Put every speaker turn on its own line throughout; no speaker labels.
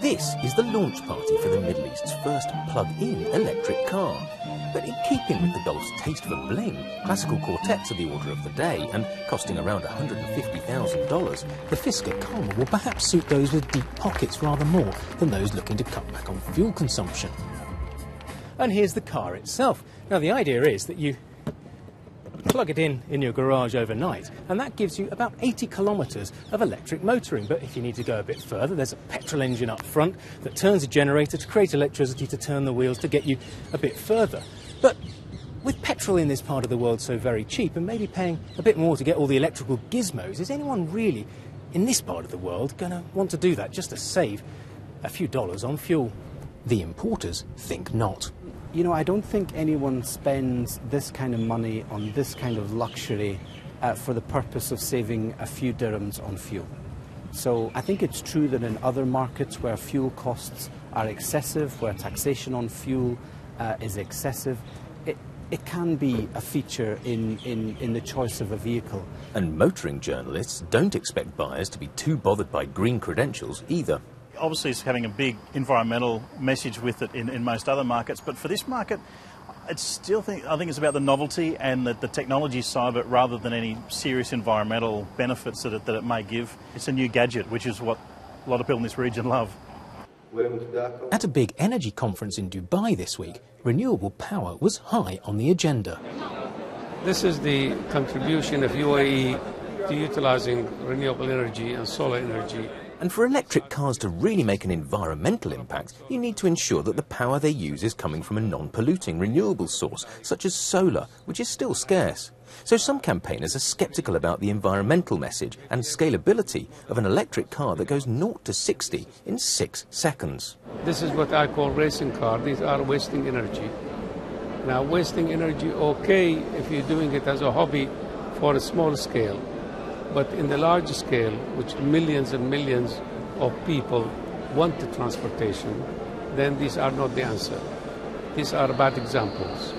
This is the launch party for the Middle East's first plug-in electric car. But in keeping with the Gulf's taste for bling, classical quartets are the order of the day, and costing around $150,000, the Fisker Karma will perhaps suit those with deep pockets rather more than those looking to cut back on fuel consumption. And here's the car itself. Now, the idea is that you plug it in your garage overnight, and that gives you about 80 kilometres of electric motoring. But if you need to go a bit further, there's a petrol engine up front that turns a generator to create electricity to turn the wheels to get you a bit further. But with petrol in this part of the world so very cheap, and maybe paying a bit more to get all the electrical gizmos, is anyone really in this part of the world going to want to do that just to save a few dollars on fuel? The importers think not.
You know, I don't think anyone spends this kind of money on this kind of luxury for the purpose of saving a few dirhams on fuel. So I think it's true that in other markets where fuel costs are excessive, where taxation on fuel is excessive, it can be a feature in the choice of a vehicle.
And motoring journalists don't expect buyers to be too bothered by green credentials either.
Obviously, it's having a big environmental message with it in most other markets, but for this market, I think it's about the novelty and the technology side of it rather than any serious environmental benefits that it may give. It's a new gadget, which is what a lot of people in this region love.
At a big energy conference in Dubai this week, renewable power was high on the agenda.
This is the contribution of UAE to utilizing renewable energy and solar energy.
And for electric cars to really make an environmental impact, you need to ensure that the power they use is coming from a non-polluting renewable source, such as solar, which is still scarce. So some campaigners are sceptical about the environmental message and scalability of an electric car that goes 0 to 60 in 6 seconds.
This is what I call racing car. These are wasting energy. Now, wasting energy, okay, if you're doing it as a hobby for a small scale. But in the large scale, which millions and millions of people want the transportation, then these are not the answer. These are bad examples.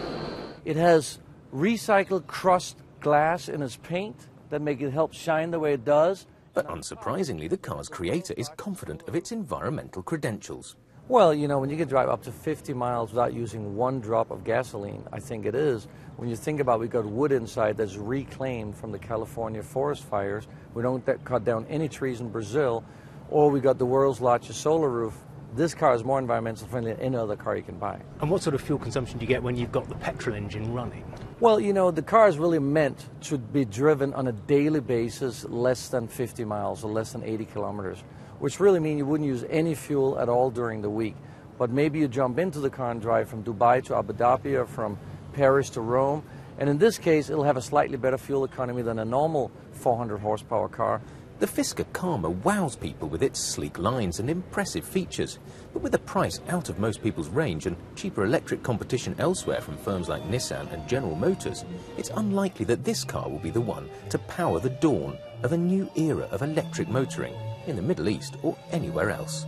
It has recycled crushed glass in its paint that make it help shine the way it does.
But unsurprisingly, the car's creator is confident of its environmental credentials.
Well, you know, when you can drive up to 50 miles without using one drop of gasoline, I think it is. When you think about we've got wood inside that's reclaimed from the California forest fires, we don't cut down any trees in Brazil, or we got the world's largest solar roof. This car is more environmentally friendly than any other car you can buy.
And what sort of fuel consumption do you get when you've got the petrol engine running?
Well, you know, the car is really meant to be driven on a daily basis less than 50 miles or less than 80 kilometers, which really means you wouldn't use any fuel at all during the week. But maybe you jump into the car and drive from Dubai to Abu Dhabi or from Paris to Rome. And in this case, it'll have a slightly better fuel economy than a normal 400 horsepower car.
The Fisker Karma wows people with its sleek lines and impressive features. But with a price out of most people's range and cheaper electric competition elsewhere from firms like Nissan and General Motors, it's unlikely that this car will be the one to power the dawn of a new era of electric motoring in the Middle East or anywhere else.